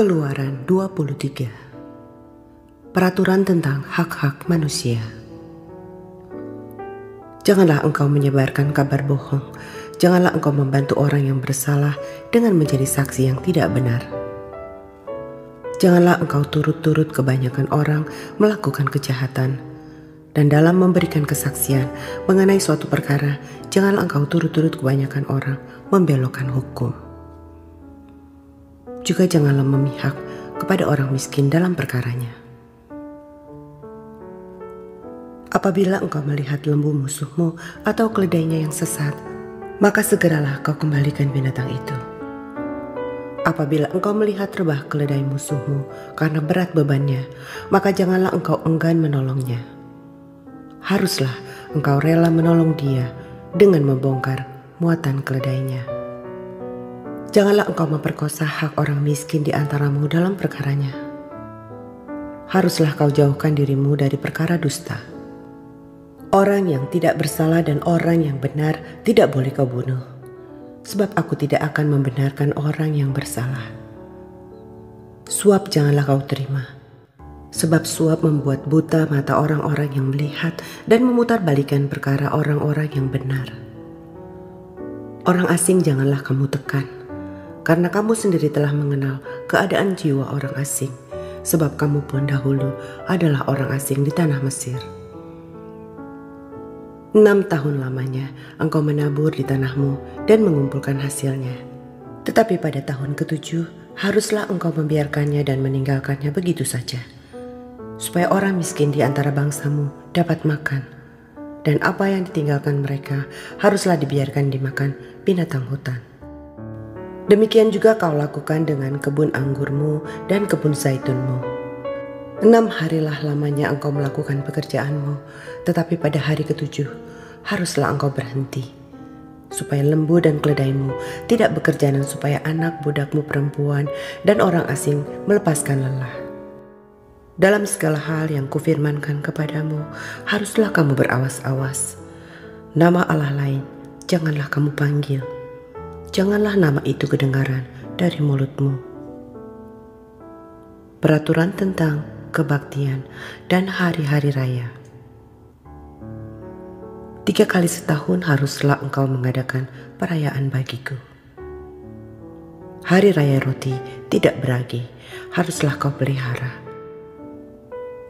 Keluaran 23. Peraturan tentang hak-hak manusia. Janganlah engkau menyebarkan kabar bohong. Janganlah engkau membantu orang yang bersalah dengan menjadi saksi yang tidak benar. Janganlah engkau turut-turut kebanyakan orang melakukan kejahatan. Dan dalam memberikan kesaksian mengenai suatu perkara, janganlah engkau turut-turut kebanyakan orang membelokkan hukum. Juga janganlah memihak kepada orang miskin dalam perkaranya. Apabila engkau melihat lembu musuhmu atau keledainya yang sesat, maka segeralah kau kembalikan binatang itu. Apabila engkau melihat rebah keledai musuhmu karena berat bebannya, maka janganlah engkau enggan menolongnya. Haruslah engkau rela menolong dia dengan membongkar muatan keledainya. Janganlah engkau memperkosa hak orang miskin di antaramu dalam perkaranya. Haruslah kau jauhkan dirimu dari perkara dusta. Orang yang tidak bersalah dan orang yang benar tidak boleh kau bunuh, sebab aku tidak akan membenarkan orang yang bersalah. Suap janganlah kau terima, sebab suap membuat buta mata orang-orang yang melihat dan memutarbalikkan perkara orang-orang yang benar. Orang asing janganlah kamu tekan, karena kamu sendiri telah mengenal keadaan jiwa orang asing, sebab kamu pun dahulu adalah orang asing di tanah Mesir. 6 tahun lamanya engkau menabur di tanahmu dan mengumpulkan hasilnya. Tetapi pada tahun ke-7 haruslah engkau membiarkannya dan meninggalkannya begitu saja, supaya orang miskin di antara bangsamu dapat makan, dan apa yang ditinggalkan mereka haruslah dibiarkan dimakan binatang hutan. Demikian juga kau lakukan dengan kebun anggurmu dan kebun zaitunmu. 6 harilah lamanya engkau melakukan pekerjaanmu, tetapi pada hari ke-7 haruslah engkau berhenti, supaya lembu dan keledaimu tidak bekerja dan supaya anak budakmu perempuan dan orang asing melepaskan lelah. Dalam segala hal yang kufirmankan kepadamu, haruslah kamu berawas-awas. Nama Allah lain janganlah kamu panggil. Janganlah nama itu kedengaran dari mulutmu. Peraturan tentang kebaktian dan hari-hari raya. 3 kali setahun haruslah engkau mengadakan perayaan bagiku. Hari raya roti tidak beragi haruslah kau pelihara.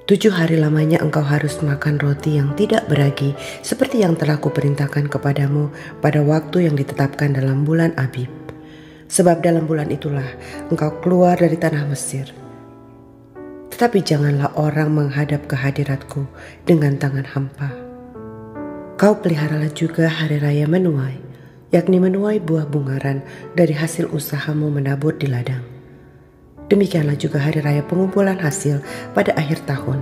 7 hari lamanya engkau harus makan roti yang tidak beragi seperti yang telah kuperintahkan kepadamu pada waktu yang ditetapkan dalam bulan Abib. Sebab dalam bulan itulah engkau keluar dari tanah Mesir. Tetapi janganlah orang menghadap ke hadiratku dengan tangan hampa. Kau peliharalah juga hari raya menuai, yakni menuai buah bungaran dari hasil usahamu menabur di ladang. Demikianlah juga hari raya pengumpulan hasil pada akhir tahun,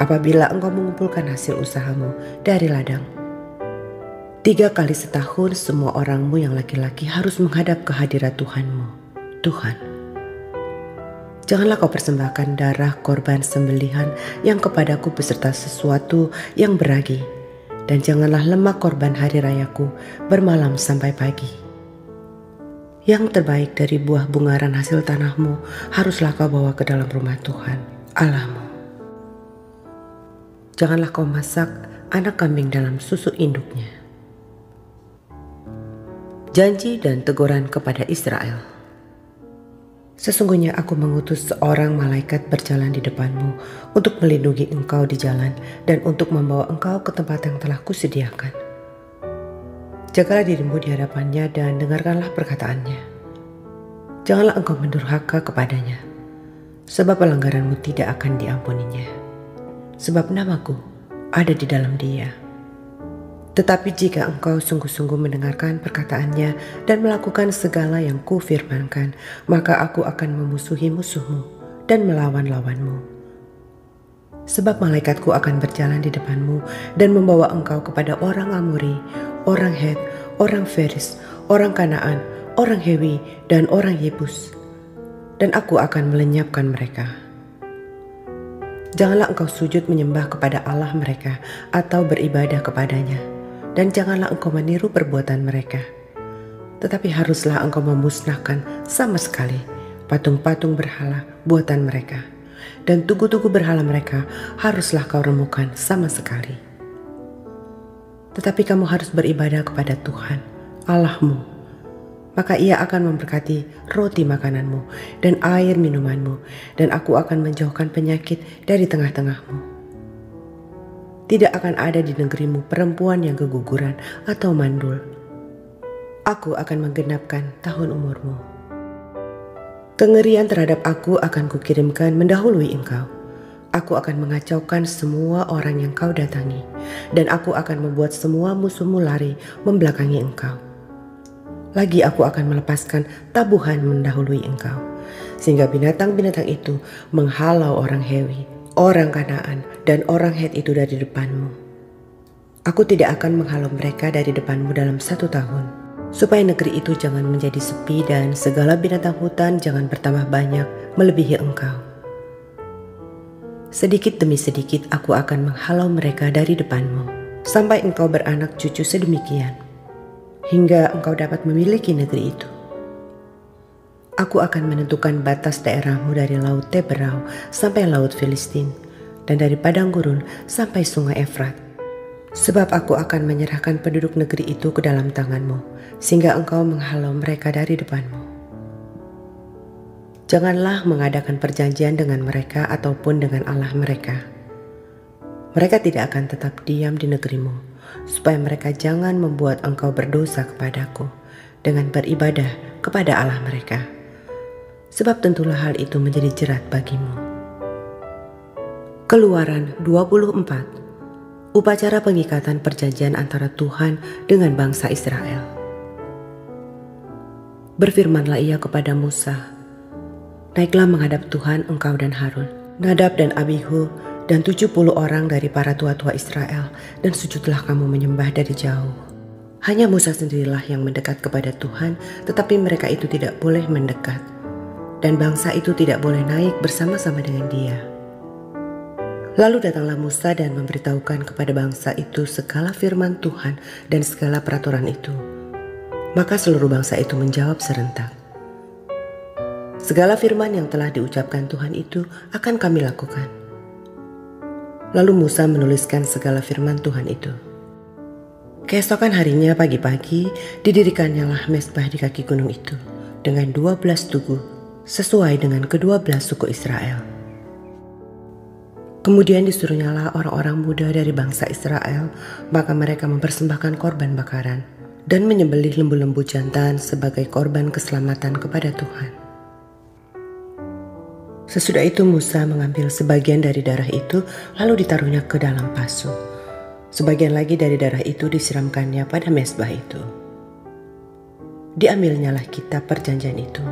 apabila engkau mengumpulkan hasil usahamu dari ladang. 3 kali setahun semua orangmu yang laki-laki harus menghadap ke hadirat Tuhanmu, Tuhan. Janganlah kau persembahkan darah korban sembelihan yang kepadaku beserta sesuatu yang beragi, dan janganlah lemak korban hari rayaku bermalam sampai pagi. Yang terbaik dari buah bungaran hasil tanahmu haruslah kau bawa ke dalam rumah Tuhan Allahmu. Janganlah kau masak anak kambing dalam susu induknya. Janji dan teguran kepada Israel. Sesungguhnya aku mengutus seorang malaikat berjalan di depanmu untuk melindungi engkau di jalan dan untuk membawa engkau ke tempat yang telah kusediakan. Jagalah dirimu di hadapannya dan dengarkanlah perkataannya. Janganlah engkau mendurhaka kepadanya, sebab pelanggaranmu tidak akan diampuninya. Sebab namaku ada di dalam dia. Tetapi jika engkau sungguh-sungguh mendengarkan perkataannya dan melakukan segala yang kufirmankan, maka aku akan memusuhi musuhmu dan melawan lawanmu. Sebab malaikatku akan berjalan di depanmu dan membawa engkau kepada orang Amori, orang Het, orang Feris, orang Kanaan, orang Hewi, dan orang Yebus. Dan aku akan melenyapkan mereka. Janganlah engkau sujud menyembah kepada Allah mereka atau beribadah kepadanya. Dan janganlah engkau meniru perbuatan mereka. Tetapi haruslah engkau memusnahkan sama sekali patung-patung berhala buatan mereka, dan tugu-tugu berhala mereka haruslah kau remukan sama sekali. Tetapi kamu harus beribadah kepada Tuhan, Allahmu, maka Ia akan memberkati roti makananmu dan air minumanmu, dan aku akan menjauhkan penyakit dari tengah-tengahmu. Tidak akan ada di negerimu perempuan yang keguguran atau mandul. Aku akan menggenapkan tahun umurmu. Kengerian terhadap aku akan kukirimkan mendahului engkau. Aku akan mengacaukan semua orang yang kau datangi, dan aku akan membuat semua musuhmu lari membelakangi engkau. Lagi aku akan melepaskan tabuhan mendahului engkau, sehingga binatang-binatang itu menghalau orang Hewi, orang Kanaan, dan orang Het itu dari depanmu. Aku tidak akan menghalau mereka dari depanmu dalam 1 tahun, supaya negeri itu jangan menjadi sepi dan segala binatang hutan jangan bertambah banyak melebihi engkau. Sedikit demi sedikit aku akan menghalau mereka dari depanmu, sampai engkau beranak cucu sedemikian, hingga engkau dapat memiliki negeri itu. Aku akan menentukan batas daerahmu dari Laut Teberau sampai Laut Filistin, dan dari padang gurun sampai sungai Efrat. Sebab aku akan menyerahkan penduduk negeri itu ke dalam tanganmu, sehingga engkau menghalau mereka dari depanmu. Janganlah mengadakan perjanjian dengan mereka ataupun dengan Allah mereka. Mereka tidak akan tetap diam di negerimu, supaya mereka jangan membuat engkau berdosa kepadaku dengan beribadah kepada Allah mereka. Sebab tentulah hal itu menjadi jerat bagimu. Keluaran 24. Upacara pengikatan perjanjian antara Tuhan dengan bangsa Israel. Berfirmanlah ia kepada Musa, naiklah menghadap Tuhan engkau dan Harun, Nadab dan Abihu, dan 70 orang dari para tua-tua Israel, dan sujudlah kamu menyembah dari jauh. Hanya Musa sendirilah yang mendekat kepada Tuhan, tetapi mereka itu tidak boleh mendekat, dan bangsa itu tidak boleh naik bersama-sama dengan dia. Lalu datanglah Musa dan memberitahukan kepada bangsa itu segala firman Tuhan dan segala peraturan itu. Maka seluruh bangsa itu menjawab serentak, segala firman yang telah diucapkan Tuhan itu akan kami lakukan. Lalu Musa menuliskan segala firman Tuhan itu. Keesokan harinya pagi-pagi didirikannya mezbah di kaki gunung itu dengan 12 tugu sesuai dengan ke-12 suku Israel. Kemudian disuruhnyalah orang-orang muda dari bangsa Israel, maka mereka mempersembahkan korban bakaran dan menyembelih lembu-lembu jantan sebagai korban keselamatan kepada Tuhan. Sesudah itu Musa mengambil sebagian dari darah itu lalu ditaruhnya ke dalam pasu. Sebagian lagi dari darah itu disiramkannya pada mezbah itu. Diambilnyalah kitab perjanjian itu,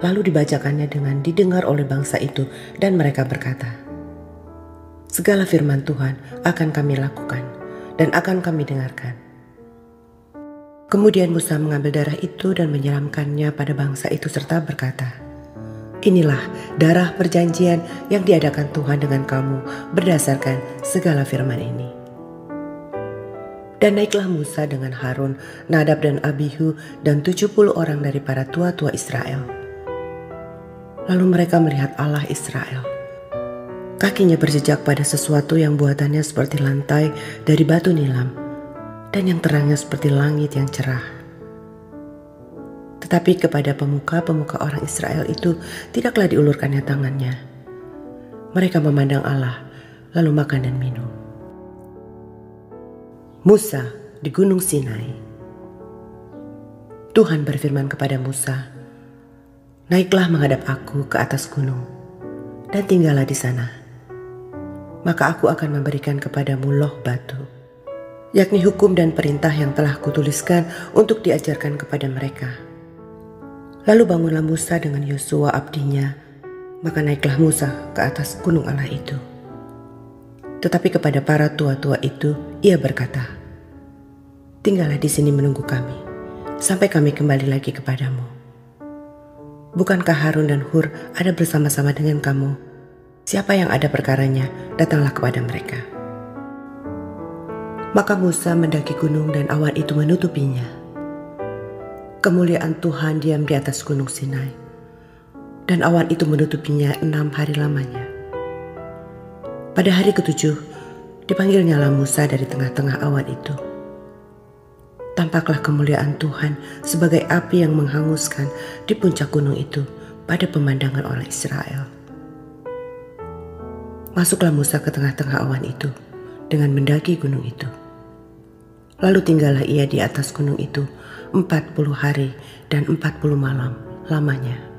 lalu dibacakannya dengan didengar oleh bangsa itu, dan mereka berkata, segala firman Tuhan akan kami lakukan dan akan kami dengarkan. Kemudian Musa mengambil darah itu dan menyiramkannya pada bangsa itu serta berkata, inilah darah perjanjian yang diadakan Tuhan dengan kamu berdasarkan segala firman ini. Dan naiklah Musa dengan Harun, Nadab dan Abihu dan 70 orang dari para tua-tua Israel. Lalu mereka melihat Allah Israel. Kakinya berjejak pada sesuatu yang buatannya seperti lantai dari batu nilam, dan yang terangnya seperti langit yang cerah. Tetapi kepada pemuka-pemuka orang Israel itu tidaklah diulurkannya tangannya. Mereka memandang Allah, lalu makan dan minum. Musa di Gunung Sinai. Tuhan berfirman kepada Musa, naiklah menghadap aku ke atas gunung, dan tinggallah di sana. Maka aku akan memberikan kepadamu loh batu, yakni hukum dan perintah yang telah kutuliskan untuk diajarkan kepada mereka. Lalu bangunlah Musa dengan Yosua abdinya, maka naiklah Musa ke atas gunung Allah itu. Tetapi kepada para tua-tua itu ia berkata, tinggallah di sini menunggu kami, sampai kami kembali lagi kepadamu. Bukankah Harun dan Hur ada bersama-sama dengan kamu? Siapa yang ada perkaranya, datanglah kepada mereka. Maka Musa mendaki gunung dan awan itu menutupinya. Kemuliaan Tuhan diam di atas gunung Sinai. dan awan itu menutupinya 6 hari lamanya. Pada hari ke-7, dipanggilnyalah Musa dari tengah-tengah awan itu. Tampaklah kemuliaan Tuhan sebagai api yang menghanguskan di puncak gunung itu pada pemandangan orang Israel. Masuklah Musa ke tengah-tengah awan itu dengan mendaki gunung itu. Lalu tinggallah ia di atas gunung itu 40 hari dan 40 malam lamanya.